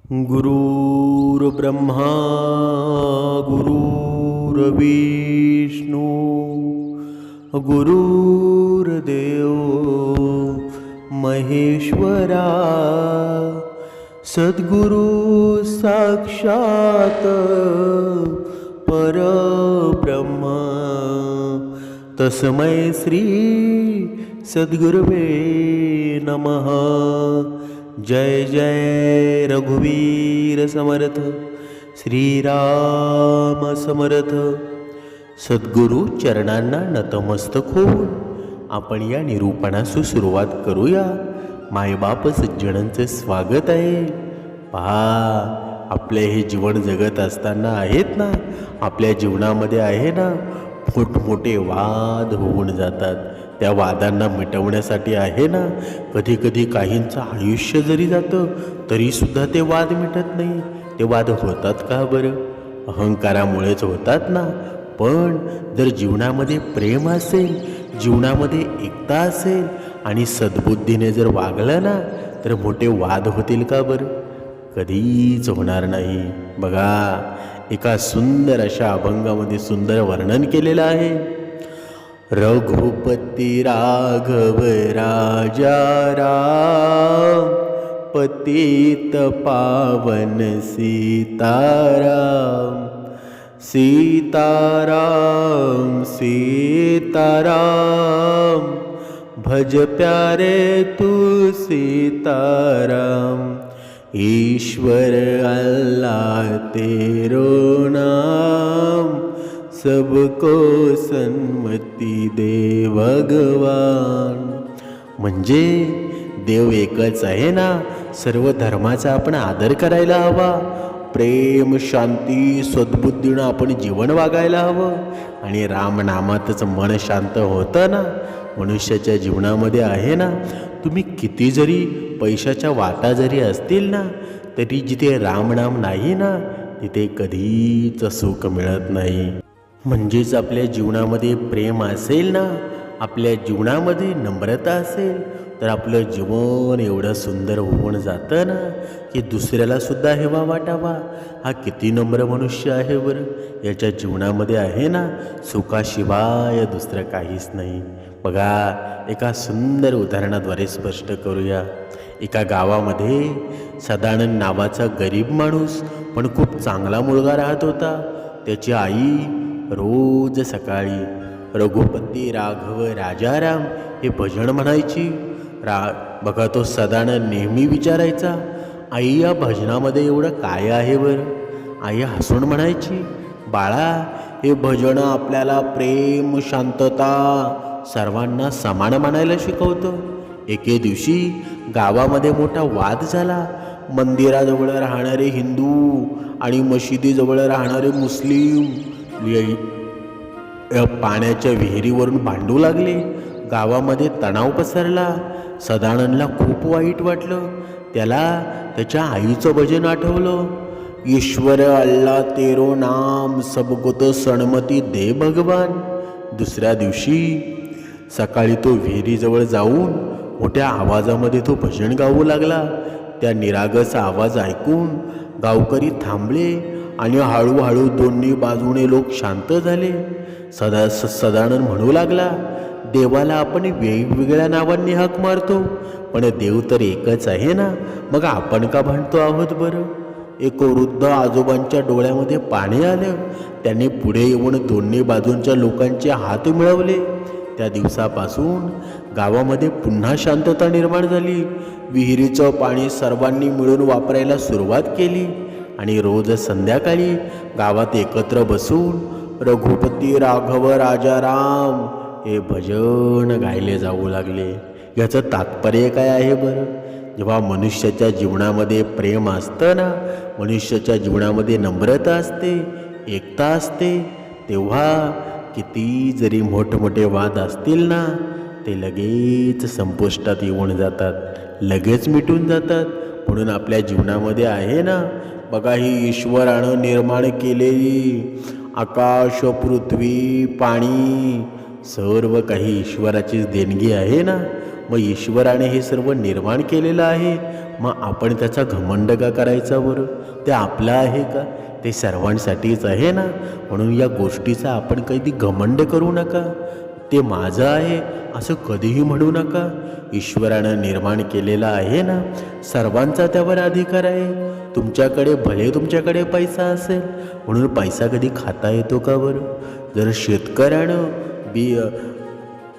गुरुर्ब्रह्मा गुरुर्विष्णू गुरुर्देव महेश्वरा सद्गुरु साक्षात परब्रह्म तस्मै श्री सद्गुरुवे नमः। जय जय रघुवीर समर्थ श्रीराम समर्थ। सद्गुरु चरणांना नतमस्तक होऊन आपण या निरूपणास सुरुवात करूया। मायबाप सज्जनांचे स्वागत आहे। पहा, आपले हे जीवन जगत असताना आहेत ना, आपल्या जीवनामध्ये आहे ना, मोठमोठे वाद होऊन जातात। त्या वादांना मिटवण्यासाठी आहे ना, कधी कधी काहींचं आयुष्य जरी जातं तरीसुद्धा ते वाद मिटत नाही। ते वाद होतात का बरं? अहंकारामुळेच होतात ना। पण जर जीवनामध्ये प्रेम असेल, जीवनामध्ये एकता असेल आणि सद्बुद्धीने जर वागलं ना, तर मोठे वाद होतील का बरं? कधीच होणार नाही। बघा, एका सुंदर अशा अभंगामध्ये सुंदर वर्णन केलेलं आहे। रघुपती राघव राजा राम पतित पावन सीताराम सीताराम सीताराम भज प्यारे तू सीताराम ईश्वर अल्लाह तेरो नाम सबको सन्मति दे भगवान। म्हणजे देव एकच आहे ना, सर्व धर्माचा आपण आदर करायला हवा। प्रेम शांती सद्बुद्धीनं आपण जीवन वागायला हवं आणि रामनामातच मन शांत होतं ना। मनुष्याच्या जीवनामध्ये आहे ना, तुम्ही किती जरी पैशाच्या वाटा जरी असतील ना, तरी जिथे रामनाम नाही ना, तिथे कधीच सुख मिळत नाही। म्हणजेच आपल्या जीवनामध्ये प्रेम असेल ना, आपल्या जीवनामध्ये नम्रता असेल, तर आपलं जीवन एवढं सुंदर होऊन जातं ना, की दुसऱ्याला सुद्धा हेवा वाटावा। हा किती नम्र मनुष्य आहे बरं, याच्या जीवनामध्ये आहे ना, सुखाशिवाय दुसरं काहीच नाही। बघा, एका सुंदर उदाहरणाद्वारे स्पष्ट करूया। एका गावामध्ये सदानंद नावाचा गरीब माणूस पण खूप चांगला मुलगा राहत होता। त्याची आई रोज सकाळी रघुपती राघव राजाराम हे भजन म्हणायची। बघा, तो सदानंद नेहमी विचारायचा, आई या भजनामध्ये एवढं काय आहे बरं? आई हसून म्हणायची, बाळा, हे भजन आपल्याला प्रेम शांतता सर्वांना समान मानायला शिकवतं। एके दिवशी गावामध्ये मोठा वाद झाला। मंदिराजवळ राहणारे हिंदू आणि मशिदीजवळ राहणारे मुस्लिम पाण्याच्या विहिरीवरून भांडू लागले। गावामध्ये तणाव पसरला। सदानंदला खूप वाईट वाटलं। त्याला त्याच्या आईचं भजन आठवलं, ईश्वर अल्लाह तेरो नाम सबको तो सन्मति दे भगवान। दुसऱ्या दिवशी सकाळी तो विहिरीजवळ जाऊन मोठ्या आवाजामध्ये तो भजन गाऊ लागला। त्या निरागस आवाज ऐकून गावकरी थांबले आणि हळूहळू दोन्ही बाजूने लोक शांत झाले। सदानंद म्हणू लागला, देवाला आपण वेगवेगळ्या नावांनी हाक मारतो, पण देव तर एकच आहे ना, मग आपण का भांडतो आहोत बरं? एक वृद्ध आजोबांच्या डोळ्यामध्ये पाणी आलं। त्यांनी पुढे येऊन दोन्ही बाजूंच्या लोकांचे हात मिळवले। त्या दिवसापासून गावामध्ये पुन्हा शांतता निर्माण झाली। विहिरीचं पाणी सर्वांनी मिळून वापरायला सुरुवात केली आणि रोज संध्याकाळी गावात एकत्र बसून रघुपती राघव राजाराम हे भजन गायले जाऊ लागले। याचं तात्पर्य काय आहे बरं? जेव्हा मनुष्याच्या जीवनामध्ये प्रेम असतं ना, मनुष्याच्या जीवनामध्ये नम्रता असते, एकता असते, तेव्हा किती जरी मोठमोठे वाद असतील ना, ते लगेच संपुष्टात येऊन जातात, लगेच मिटून जातात। म्हणून आपल्या जीवनामध्ये आहे ना, बघा, ही ईश्वरानं निर्माण केलेली आकाश पृथ्वी पाणी सर्व काही ईश्वराचीच देणगी आहे ना। मग ईश्वराने हे सर्व निर्माण केलेलं आहे, मग आपण त्याचा घमंड का करायचा बरं? ते आपलं आहे का? ते सर्वांसाठीच आहे ना. म्हणून या गोष्टीचा आपण कधी घमंड करू नका. ते माझं आहे असं कधीही म्हणू नका. ईश्वरानं निर्माण केलेलं आहे ना, सर्वांचा त्यावर अधिकार आहे. तुमच्याकडे भले तुमच्याकडे पैसा असेल म्हणून पैसा कधी खाता येतो का बरं? जर शेतकऱ्यानं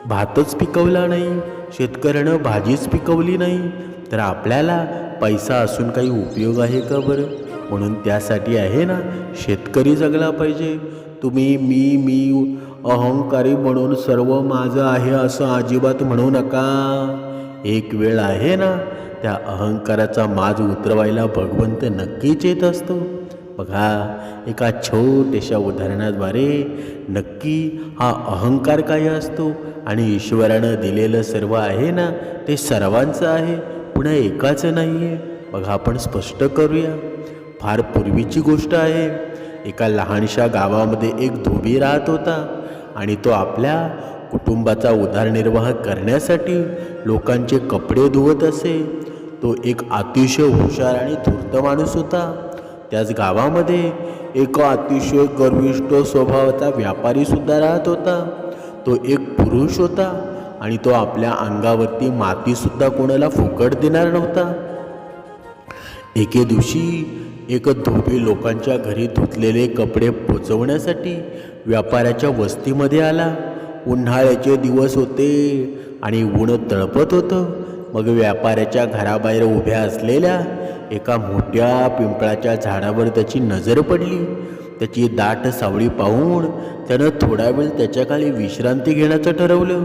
भातच पिकवला नाही, शेतकऱ्यानं भाजीच पिकवली नाही, तर आपल्याला पैसा असून काही उपयोग आहे का बरं? म्हणून त्यासाठी आहे ना, शेतकरी जगला पाहिजे. तुम्ही मी अहंकारी म्हणून सर्व माझं आहे असं अजिबात म्हणू नका. एक वेळ आहे ना, त्या अहंकाराचा माज उतरवायला भगवंत नक्कीच येत असतो. बघा, एका छोट्याशा उदाहरणाद्वारे नक्की हा अहंकार काय असतो आणि ईश्वरानं दिलेलं सर्व आहे ना, ते सर्वांचं आहे, पुन्हा एकाचं नाही आहे. बघा, आपण स्पष्ट करूया. फार पूर्वीची गोष्ट आहे. एका लहानशा गावामध्ये एक धोबी राहत होता आणि तो आपल्या कुटुंबाचा उदरनिर्वाह करण्यासाठी लोकांचे कपडे धुवत असे. तो एक अतिशय हुशार आणि धूर्त माणूस होता. त्याच गावामध्ये एक अतिशय गर्विष्ठ स्वभावाचा व्यापारीसुद्धा राहत होता. तो एक पुरुष होता आणि तो आपल्या अंगावरती मातीसुद्धा कोणाला फुकट देणार नव्हता. एके दिवशी एक धोबी लोकांच्या घरी धुतलेले कपडे पोचवण्यासाठी व्यापाऱ्याच्या वस्तीमध्ये आला. उन्हाळ्याचे दिवस होते आणि ऊन तळपत होतं. मग व्यापाऱ्याच्या घराबाहेर उभ्या असलेल्या एका मोठ्या पिंपळाच्या झाडावर त्याची नजर पडली. त्याची दाट सावळी पाहून त्यानं थोडा वेळ त्याच्याखाली विश्रांती घेण्याचं ठरवलं.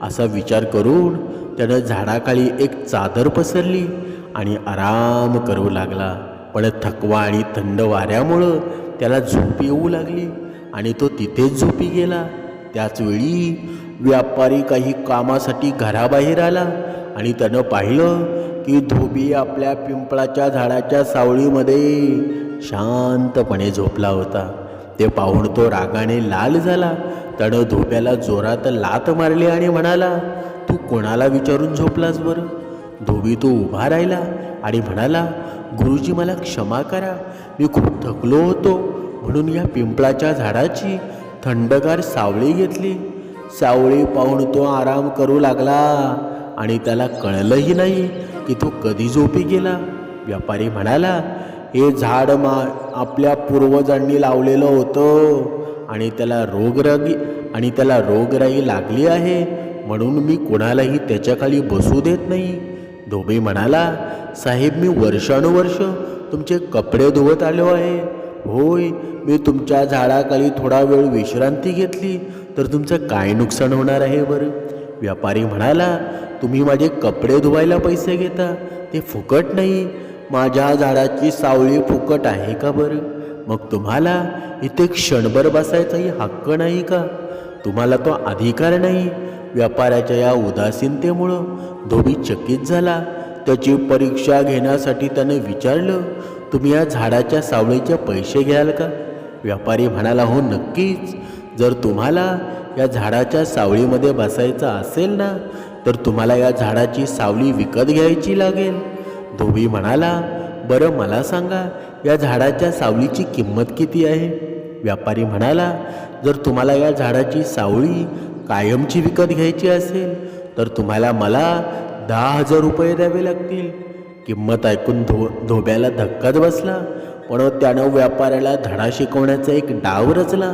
असा विचार करून त्यानं झाडाखाली एक चादर पसरली आणि आराम करू लागला. पण थकवा आणि थंड वाऱ्यामुळं त्याला झोप येऊ लागली आणि तो तिथेच झोपी गेला. त्याचवेळी व्यापारी काही कामासाठी घराबाहेर आला आणि त्यानं पाहिलं की धोबी आपल्या पिंपळाच्या झाडाच्या सावळीमध्ये शांतपणे झोपला होता. ते पाहून तो रागाने लाल झाला. त्यानं धोब्याला जोरात लाथ मारली आणि म्हणाला, तू कोणाला विचारून झोपलास बरं? धोबी तो उभा राहिला आणि म्हणाला, गुरुजी मला क्षमा करा, मी खूप थकलो होतो म्हणून या पिंपळाच्या झाडाची थंडगार सावळी घेतली. सावळी पाहून तो आराम करू लागला आणि त्याला कळलंही नाही की तो कधी झोपी गेला. व्यापारी म्हणाला, हे झाड आपल्या पूर्वजांनी लावलेलं होतं आणि त्याला रोगराई लागली आहे, म्हणून मी कोणालाही त्याच्याखाली बसू देत नाही. धोबी म्हणाला, साहेब, मी वर्षानुवर्ष तुमचे कपडे धुवत आलो आहे. होय, मी तुमच्या झाडाखाली थोडा वेळ विश्रांती घेतली तर तुमचं काय नुकसान होणार आहे बरं? व्यापारी म्हणाला, तुम्ही माझे कपडे धुवायला पैसे घेता, ते फुकट नाही. माझ्या झाडाची सावळी फुकट आहे का बरं? मग तुम्हाला इथे क्षणभर बसायचाही हक्क नाही का? तुम्हाला तो अधिकार नाही. व्यापाऱ्याच्या या उदासीनतेमुळं धोबी चकित झाला. त्याची परीक्षा घेण्यासाठी त्याने विचारलं, तुम्ही या झाडाच्या सावळीचे पैसे घ्याल का? व्यापारी म्हणाला, हो नक्कीच. जर तुम्हाला या झाडाच्या सावळीमध्ये बसायचं असेल ना, तर तुम्हाला या झाडाची सावली विकत घ्यायची लागेल. धोबी म्हणाला, बरं मला सांगा, या झाडाच्या सावलीची किंमत किती आहे? व्यापारी म्हणाला, जर तुम्हाला या झाडाची सावळी कायमची विकत घ्यायची असेल तर तुम्हाला मला 10,000 रुपये द्यावे लागतील. किंमत ऐकून धोब्याला धक्काच बसला. पण त्यानं व्यापाऱ्याला धडा शिकवण्याचा एक डाव रचला.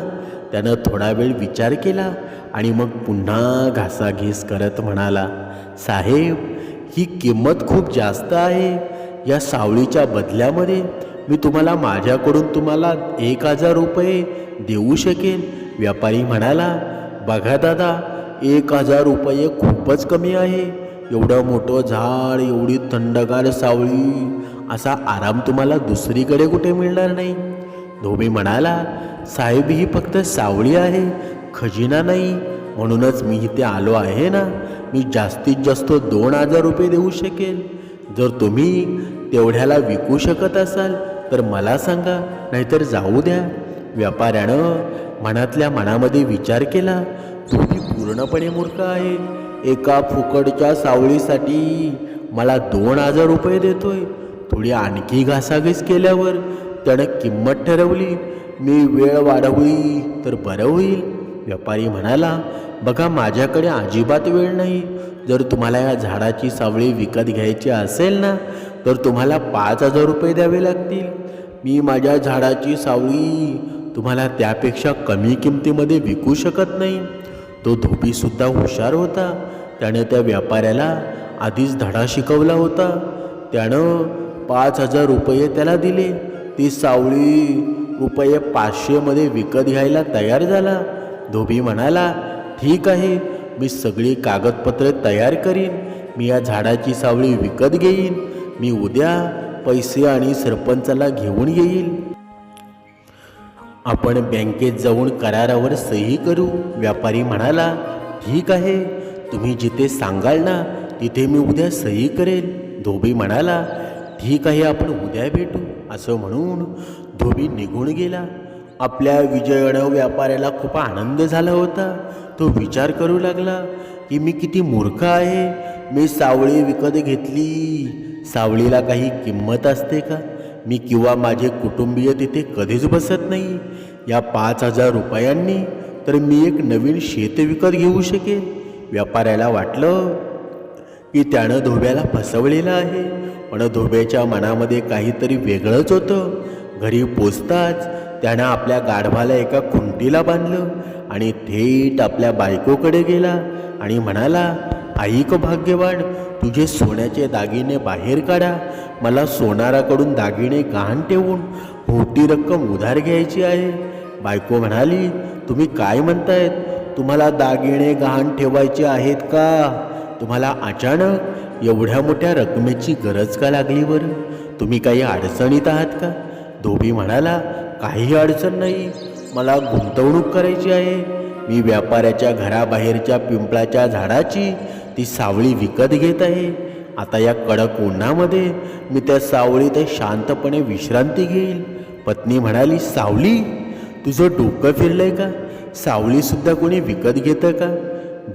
त्यानं थोडा वेळ विचार केला आणि मग पुन्हा घासाघीस करत म्हणाला, साहेब, ही किंमत खूप जास्त आहे. या सावळीच्या बदल्यामध्ये मी तुम्हाला 1,000 रुपये देऊ शकेन. व्यापारी म्हणाला, बघा दादा, 1,000 रुपये खूपच कमी आहे. एवढं मोठं झाड, एवढी थंडगार सावळी, असा आराम तुम्हाला दुसरीकडे कुठे मिळणार नाही. धोबी म्हणाला, साहेब, ही फक्त सावळी आहे, खजिना नाही. म्हणूनच मी इथे आलो आहे ना. मी जास्तीत जास्त 2,000 रुपये देऊ शकेल. जर तुम्ही तेवढ्याला विकू शकत असाल तर मला सांगा, नाहीतर जाऊ द्या. व्यापाऱ्यानं मनातल्या मनामध्ये विचार केला, धोबी पूर्णपणे मूर्ख आहे. एका फुकटच्या सावळीसाठी मला 2,000 रुपये देतोय. थोडी आणखी घासाघीस केल्यावर त्यानं किंमत ठरवली. मी वेळ वाढवली तर बरं होईल. व्यापारी म्हणाला, बघा माझ्याकडे अजिबात वेळ नाही. जर तुम्हाला या झाडाची सावळी विकत घ्यायची असेल ना तर तुम्हाला 5,000 रुपये द्यावे लागतील. मी माझ्या झाडाची सावळी तुम्हाला त्यापेक्षा कमी किमतीमध्ये विकू शकत नाही. तो धोबीसुद्धा हुशार होता. त्यानं त्या व्यापाऱ्याला आधीच धडा शिकवला होता. त्यानं 5,000 रुपये त्याला दिले. ती सावळी रुपये 500 विकत घ्यायला तयार झाला. धोबी म्हणाला, ठीक आहे, मी सगळी कागदपत्रे तयार करीन. मी या झाडाची सावळी विकत घेईन. मी उद्या पैसे आणि सरपंचाला घेऊन येईल. आपण बँकेत जाऊन करारावर सही करू. व्यापारी म्हणाला, ठीक आहे, तुम्ही जिथे सांगाल ना तिथे मी उद्या सही करेल. धोबी म्हणाला, ठीक आहे, आपण उद्या भेटू. असं म्हणून धोबी निघून गेला. आपल्या विजयानं व्यापाऱ्याला खूप आनंद झाला होता. तो विचार करू लागला की मी किती मूर्ख आहे. मी सावळी विकत घेतली. सावळीला काही किंमत असते का? मी किंवा माझे कुटुंबीय तिथे कधीच बसत नाही. या 5,000 रुपयांनी तर मी एक नवीन शेत विकत घेऊ शकेल. व्यापाऱ्याला वाटलं की त्यानं धोब्याला फसवलेलं आहे. पण धोब्याच्या मनामध्ये काहीतरी वेगळंच होतं. घरी पोचताच त्यानं आपल्या गाढवाला एका खुंटीला बांधलं आणि थेट आपल्या बायकोकडे गेला आणि म्हणाला, ऐक भाग्यवान, तुझे सोन्याचे दागिने बाहेर काढा. मला सोनाराकडून दागिने गहाण ठेवून मोठी रक्कम उधार घ्यायची आहे. बायको म्हणाली, तुम्ही काय म्हणतायत? तुम्हाला दागिने गहाण ठेवायचे आहेत का? तुम्हाला अचानक एवढ्या मोठ्या रकमेची गरज का लागली बरं? तुम्ही काही अडचणीत आहात का? धोबी म्हणाला, काही अडचण नाही, मला गुंतवणूक करायची आहे. मी व्यापाऱ्याच्या घराबाहेरच्या पिंपळाच्या झाडाची ती सावळी विकत घेत आहे. आता या कडक उन्हामध्ये मी त्या सावळीत शांतपणे विश्रांती घेईल. पत्नी म्हणाली, सावली? तुझं डोकं फिरलंय का? सावळीसुद्धा कोणी विकत घेतं का?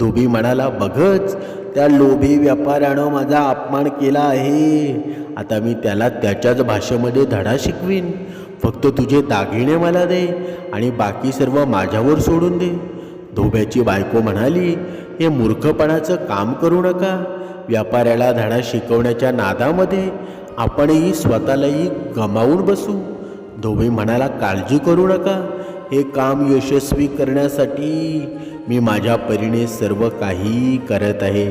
धोबी म्हणाला, बघच, त्या लोभी व्यापाऱ्यानं माझा अपमान केला आहे. आता मी त्याला त्याच्याच भाषेमध्ये धडा शिकवीन. फक्त तुझे दागिने मला दे आणि बाकी सर्व माझ्यावर सोडून दे. धोब्याची बायको म्हणाली, हे मूर्खपणाचं काम करू नका. व्यापाऱ्याला धडा शिकवण्याच्या नादामध्ये आपणही स्वतःलाही गमावून बसू. धोबी म्हणाला, काळजी करू नका. हे काम यशस्वी करण्यासाठी मी माझ्या परीने सर्व काही करत आहे.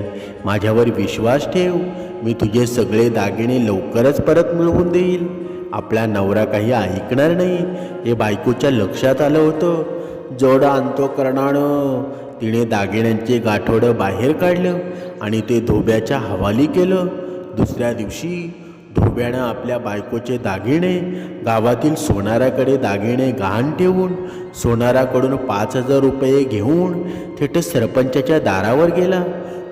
माझ्यावर विश्वास ठेव. मी तुझे सगळे दागिने लवकरच परत मिळवून देईल. आपला नवरा काही ऐकणार नाही हे बायकोच्या लक्षात आलं होतं. जड अंतःकरणानं तिने दागिन्यांचे गाठोडं बाहेर काढलं आणि ते धोब्याच्या हवाली केलं. दुसऱ्या दिवशी धोब्यानं आपल्या बायकोचे दागिने गावातील सोनाराकडे दागिने गहाण ठेवून सोनाराकडून 5,000 रुपये घेऊन थेट सरपंचाच्या दारावर गेला.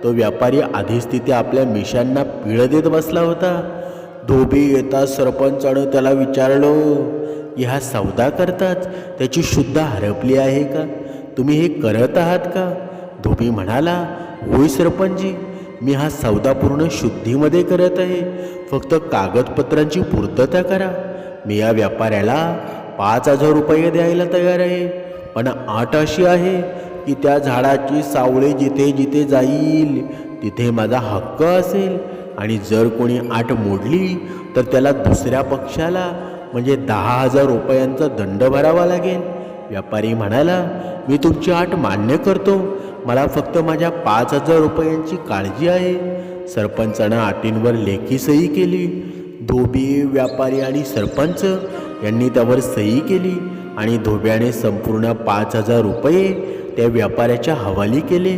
तो व्यापारी आधीच तिथे आपल्या मिशांना पिळं देत बसला होता. धोबी येता सरपंचानं त्याला विचारलं, ह्या सौदा करताच त्याची शुद्ध हरपली आहे का? तुम्ही हे करत आहात का? धोबी म्हणाला, होय सरपंचजी, मी हा सौदा पूर्ण शुद्धीमध्ये करत आहे. फक्त कागदपत्रांची पूर्तता करा. मी या व्यापाऱ्याला 5,000 रुपये द्यायला तयार आहे. पण अट अशी आहे की त्या झाडाची सावळी जिथे जिथे जाईल तिथे माझा हक्क असेल आणि जर कोणी अट मोडली तर त्याला दुसऱ्या पक्षाला म्हणजे 10,000 रुपयांचा दंड भरावा लागेल. व्यापारी म्हणाला, मी तुमची अट मान्य करतो. मला फक्त माझ्या 5,000 रुपयांची काळजी आहे. सरपंचानं अटींवर लेखी सही केली. धोबी, व्यापारी आणि सरपंच यांनी त्यावर सही केली आणि धोब्याने संपूर्ण 5,000 रुपये त्या व्यापाऱ्याच्या हवाली केले.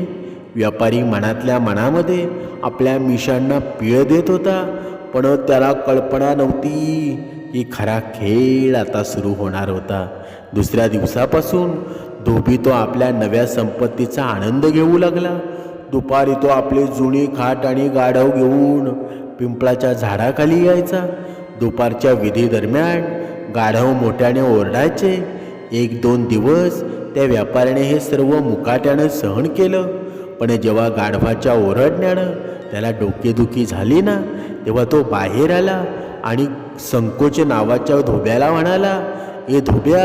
व्यापारी मनातल्या मनामध्ये आपल्या मिशांना पीळ देत होता, पण त्याला कल्पना नव्हती की खरा खेळ आता सुरू होणार होता. दुसऱ्या दिवसापासून धोबी तो आपल्या नव्या संपत्तीचा आनंद घेऊ लागला. दुपारी तो आपली जुनी खाट आणि गाढव घेऊन पिंपळाच्या झाडाखाली यायचा. दुपारच्या विधी दरम्यान गाढव मोठ्याने ओरडायचे. 1-2 दिवस त्या व्यापाऱ्याने हे सर्व मुकाट्यानं सहन केलं. पण जेव्हा गाढवाच्या ओरडण्यानं त्याला डोकेदुखी झाली ना, तेव्हा तो बाहेर आला आणि संकोच नावाच्या धोब्याला म्हणाला, ए धोब्या,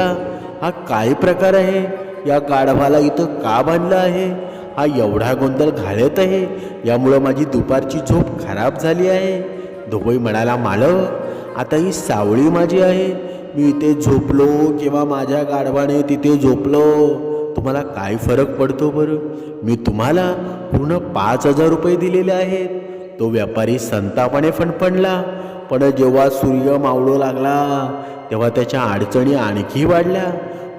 हा काय प्रकार आहे? या गाढवाला इथं का बांधलं आहे? हा एवढा गोंधळ घालत आहे, यामुळं माझी दुपारची झोप खराब झाली आहे. धोबी म्हणाला, मालक, आता ही सावळी माझी आहे. मी इथे झोपलो किंवा माझ्या गाढवाने तिथे झोपलो, तुम्हाला काय फरक पडतो बरं? मी तुम्हाला पूर्ण 5,000 रुपये दिलेले आहेत. तो व्यापारी संतापाने फणफणला. पण जेव्हा सूर्य मावळू लागला तेव्हा त्याच्या अडचणी आणखी वाढल्या.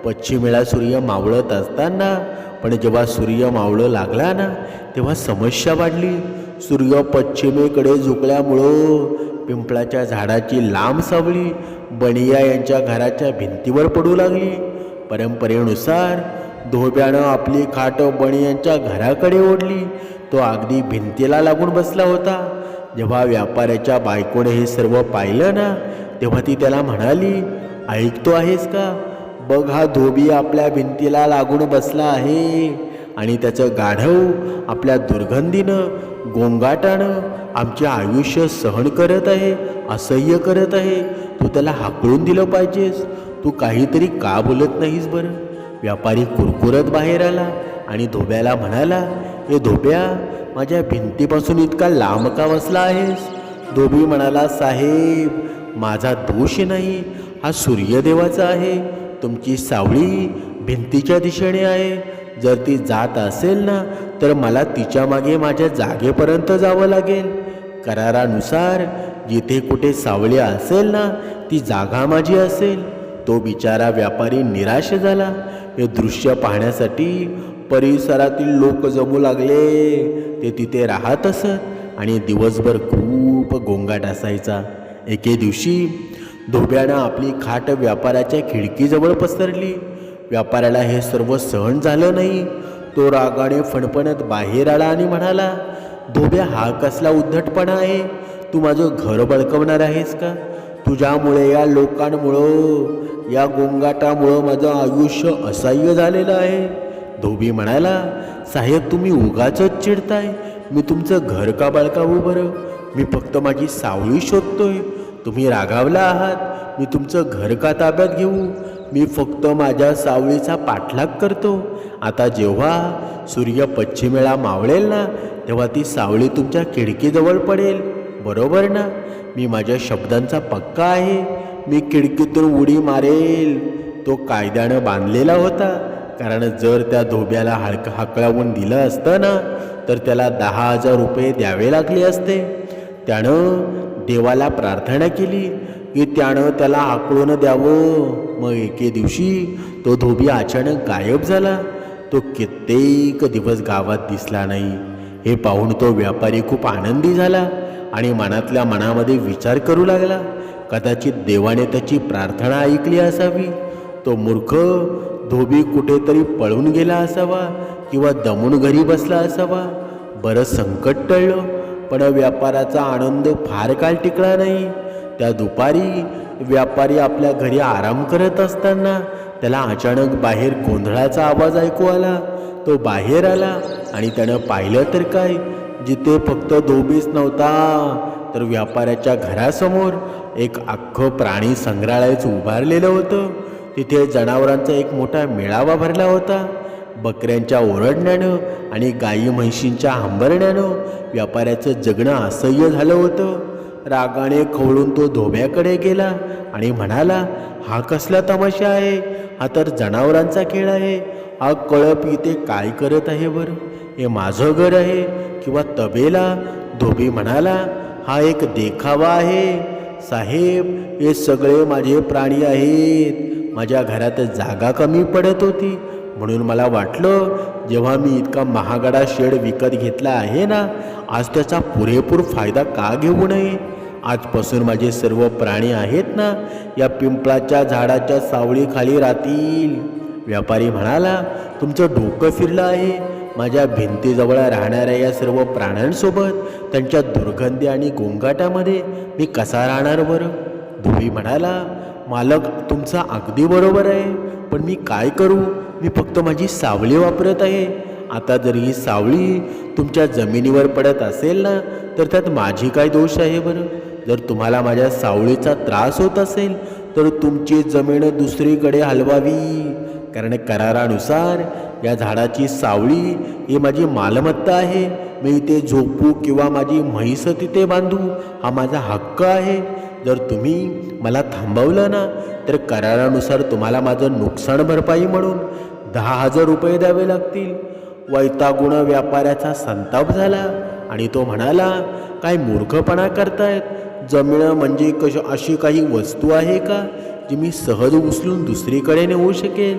पश्चिमेला सूर्य मावळत असताना, पण जेव्हा सूर्य मावळू लागला ना, तेव्हा समस्या वाढली. सूर्य पश्चिमेकडे झुकल्यामुळं पिंपळाच्या झाडाची लांब सावली बनिया यांच्या घराच्या भिंतीवर पडू लागली. परंपरेनुसार धोब्यानं आपली खाट बनियांच्या घराकडे ओढली. तो अगदी भिंतीला लागून बसला होता. जेव्हा व्यापाऱ्याच्या बायकोने हे सर्व पाहिलं ना, तेव्हा ती त्याला म्हणाली, ऐकतो आहेस का? बघ, हा धोबी आपल्या भिंतीला लागून बसला आहे आणि त्याचं गाढव आपल्या दुर्गंधीनं, गोंगाटानं आमचे आयुष्य सहन करत आहे, असह्य करत आहे. तू त्याला हाकलून दिलं पाहिजेस. तू काहीतरी का बोलत नाहीस बरं? व्यापारी कुरकुरत बाहेर आला आणि धोब्याला म्हणाला, ए धोब्या, माझ्या भिंतीपासून इतका लांब का बसला आहेस? धोबी म्हणाला, साहेब, माझा दोष नाही, हा सूर्यदेवाचा आहे. तुमची सावळी भिंतीच्या दिशेने आहे. जर ती जात असेल ना, तर मला तिच्या मागे माझ्या जागेपर्यंत जावं लागेल. करारानुसार जिथे कुठे सावळी असेल ना, ती जागा माझी असेल. तो बिचारा व्यापारी निराश झाला. हे दृश्य पाहण्यासाठी परिसरातील लोक जमू लागले. ते तिथे राहत असत आणि दिवसभर खूप गोंगाट असायचा. एके दिवशी धोब्यानं आपली खाट व्यापाऱ्याच्या खिडकीजवळ पसरली. व्यापाऱ्याला हे सर्व सहन झालं नाही. तो रागाने फणफणत बाहेर आला आणि म्हणाला, धोब्या, हा कसला उद्धटपणा आहे? तू माझं घर बळकवणार आहेस का? तुझ्यामुळे, या लोकांमुळं, या गोंगाटामुळं माझं आयुष्य असह्य झालेलं आहे. धोबी म्हणाला, साहेब, तुम्ही उगाचच चिडताय. मी तुमचं घर का बळकावू बरं? मी फक्त माझी सावळी शोधतोय. तुम्ही रागावला आहात. मी तुमचं घर का ताब्यात घेऊ? मी फक्त माझ्या सावळीचा पाठलाग करतो. आता जेव्हा सूर्य पश्चिमेला मावळेल ना, तेव्हा ती सावळी तुमच्या खिडकीजवळ पडेल, बरोबर ना? मी माझ्या शब्दांचा पक्का आहे. मी खिडकीतून उडी मारेल. तो कायद्यानं बांधलेला होता, कारण जर त्या धोब्याला हाकलावून दिलं असतं ना, तर त्याला 10,000 रुपये द्यावे लागले असते. त्यानं देवाला प्रार्थना केली की त्यानं त्याला हाकलून द्यावं. मग एके दिवशी तो धोबी अचानक गायब झाला. तो कित्येक दिवस गावात दिसला नाही. हे पाहून तो व्यापारी खूप आनंदी झाला आणि मनातल्या मनामध्ये विचार करू लागला, कदाचित देवाने त्याची प्रार्थना ऐकली असावी. तो मूर्ख धोबी कुठेतरी पळून गेला असावा किंवा दमून घरी बसला असावा. बरं, संकट टळलं. पण व्यापाराचा आनंद फार काळ टिकला नाही. त्या दुपारी व्यापारी आपल्या घरी आराम करत असताना त्याला अचानक बाहेर गोंधळाचा आवाज ऐकू आला. तो बाहेर आला आणि त्यानं पाहिलं तर काय, जिथे फक्त धोबीच नव्हता, तर व्यापाऱ्याच्या घरासमोर एक अख्खं प्राणी संग्रहालयच उभारलेलं होतं. तिथे जनावरांचा एक मोठा मेळावा भरला होता. बकऱ्यांच्या ओरडण्यानं आणि गाई म्हैशींच्या हंबरण्यानं व्यापाऱ्याचं जगणं असह्य झालं होतं. रागाने खवळून तो धोब्याकडे गेला आणि म्हणाला, हा कसला तमाशा आहे? हा तर जनावरांचा खेळ आहे. हा कळप इथे काय करत आहे बरं? हे माझं घर आहे किंवा तबेला? धोबी म्हणाला, हा एक देखावा आहे साहेब. हे सगळे माझे प्राणी आहेत. माझ्या घरात जागा कमी पडत होती, म्हणून मला वाटलं, जेव्हा मी इतका महागडा शेड विकत घेतला आहे ना, आज त्याचा पुरेपूर फायदा का घेऊ नये? आजपासून माझे सर्व प्राणी आहेत ना, या पिंपळाच्या झाडाच्या सावळीखाली राहतील. व्यापारी म्हणाला, तुमचं डोकं फिरलं आहे. माझ्या भिंतीजवळ राहणाऱ्या या सर्व प्राण्यांसोबत त्यांच्या दुर्गंधी आणि गोंगाटामध्ये मी कसा राहणार बरं? धोबी म्हणाला, मालक, तुमचं अगदी बरोबर आहे, पण मी काय करू? मी फक्त माझी सावली वापरत आहे आता जर ही सावळी तुमच्या जमिनीवर पडत असेल ना, तर त्यात माझी काय दोष आहे बरं? जर तुम्हाला माझ्या सावळीचा त्रास होत असेल तर तुमची जमीन दुसरीकडे हलवावी, कारण करारानुसार या झाडाची सावळी ही माझी मालमत्ता आहे. मी इथे झोपू किंवा माझी म्हैस तिथे बांधू हा माझा हक्क आहे. जर तुम्ही मला थांबवलं ना, तर करारानुसार तुम्हाला माझं नुकसान भरपाई म्हणून 10,000 रुपये द्यावे लागतील. वैतागुण व्यापाऱ्याचा संताप झाला आणि तो म्हणाला, काय मूर्खपणा करतायत? जमीन म्हणजे अशी काही वस्तू आहे का जी मी सहज उचलून दुसरीकडे नेऊ शकेल?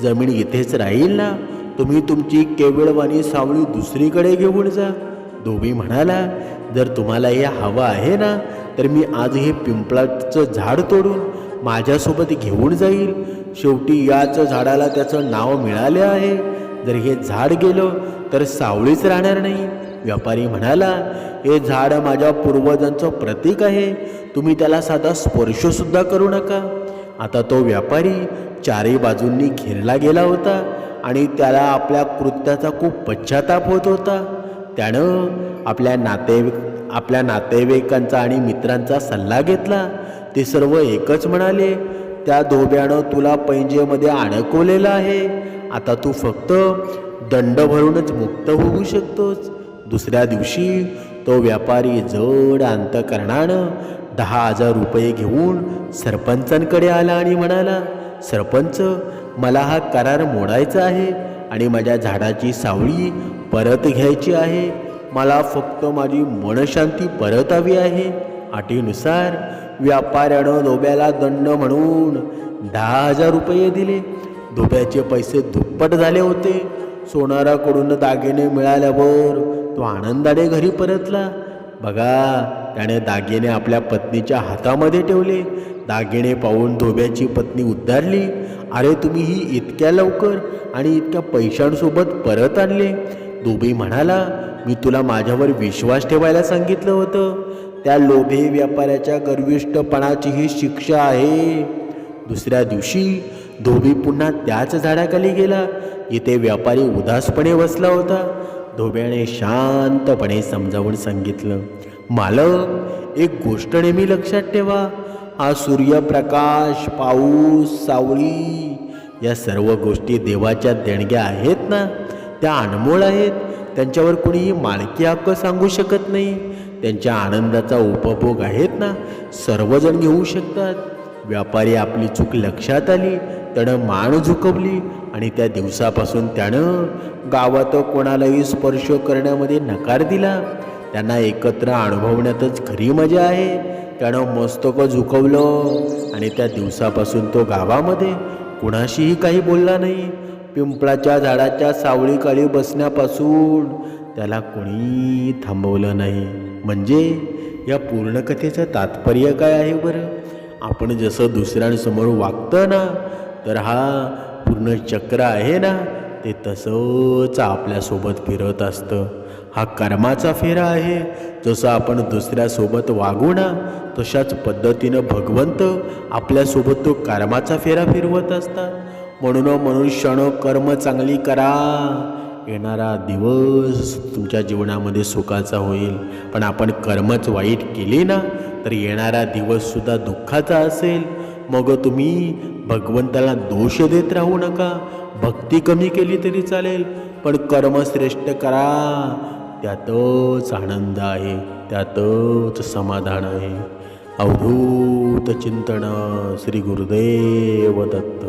जमीन इथेच राहील ना. तुम्ही तुमची केवळवाणी सावळी दुसरीकडे घेऊन जा. धोबी म्हणाला, जर तुम्हाला हे हवं आहे ना, तर मी आज हे पिंपळाचं झाड तोडून माझ्यासोबत घेऊन जाईल. शेवटी याच झाडाला त्याचं नाव मिळाले आहे. जर हे झाड गेलं तर सावळीच राहणार नाही. व्यापारी म्हणाला, हे झाड माझ्या पूर्वजांचं प्रतीक आहे. तुम्ही त्याला साधा स्पर्शसुद्धा करू नका. आता तो व्यापारी चारही बाजूंनी घेरला गेला होता आणि त्याला आपल्या कृत्याचा खूप पश्चाताप होत होता. त्यानं आपल्या नातेवाईकांचा आणि मित्रांचा सल्ला घेतला. ते सर्व एकच म्हणाले, त्या धोब्यानं तुला पैंजेमध्ये अडकवलेलं आहे. आता तू फक्त दंड भरूनच मुक्त होऊ शकतोस. दुसऱ्या दिवशी तो व्यापारी जड अंतकरणानं 10,000 रुपये घेऊन सरपंचांकडे आला आणि म्हणाला, सरपंच, मला हा करार मोडायचा आहे आणि माझ्या झाडाची सावळी परत घ्यायची आहे. मला फक्त माझी मनशांती परत हवी आहे. अटीनुसार व्यापाऱ्यानं धोब्याला दंड म्हणून 10,000 रुपये दिले. धोब्याचे पैसे दुप्पट झाले होते. सोनाराकडून दागिने मिळाल्यावर तो आनंदाने घरी परतला. बघा, त्याने दागिने आपल्या पत्नीच्या हातामध्ये ठेवले. दागिने पाहून धोब्याची पत्नी उद्गारली, अरे तुम्ही ही इतक्या लवकर आणि इतक्या पैशांसोबत परत आणले? धोबी म्हणाला, मी तुला माझ्यावर विश्वास ठेवायला सांगितलं होतं. त्या लोभी व्यापाऱ्याच्या गर्विष्ठपणाची ही शिक्षा आहे. दुसऱ्या दिवशी धोबी पुन्हा त्याच झाडाखाली गेला. इथे व्यापारी उदासपणे बसला होता. धोब्याने शांतपणे समजावून सांगितलं, मालक, एक गोष्ट नेहमी लक्षात ठेवा. हा सूर्यप्रकाश, पाऊस, सावळी या सर्व गोष्टी देवाच्या देणग्या आहेत ना, त्या अनमोल आहेत. त्यांच्यावर कोणीही मालकी हक्क सांगू शकत नाही. त्यांच्या आनंदाचा उपभोग आहेत ना, सर्वजण घेऊ शकतात. व्यापारी आपली चूक लक्षात आली. त्यानं मान झुकवली आणि त्या दिवसापासून त्यानं गावात कोणालाही स्पर्श करण्यामध्ये नकार दिला. त्यांना एकत्र अनुभवण्यातच खरी मजा आहे. त्यानं मस्तक झुकवलं आणि त्या दिवसापासून तो गावामध्ये कुणाशीही काही बोलला नाही. पिंपळाच्या झाडाच्या सावळीखाली बसण्यापासून त्याला कोणी थांबवलं नाही. म्हणजे या पूर्ण कथेचं तात्पर्य काय आहे बरं? आपण जसं दुसऱ्यांसमोर वागतं ना, तर हा पूर्ण चक्र आहे ना, ते तसंच आपल्यासोबत फिरत असतं. हा कर्माचा फेरा आहे. जसं आपण दुसऱ्यासोबत वागू ना, तशाच पद्धतीनं भगवंत आपल्यासोबत तो कर्माचा फेरा फिरवत असतात. म्हणून मनुष्यानं कर्म चांगली करा. येणारा दिवस तुमच्या जीवनामध्ये सुखाचा होईल. पण आपण कर्मच वाईट केली ना, तर येणारा दिवससुद्धा दुःखाचा असेल. मग तुम्ही भगवंताला दोष देत राहू नका. भक्ती कमी केली तरी चालेल, पण कर्म श्रेष्ठ करा. त्यातच आनंद आहे, त्यातच समाधान आहे. अवधूत चिंतन. श्री गुरुदेव दत्त.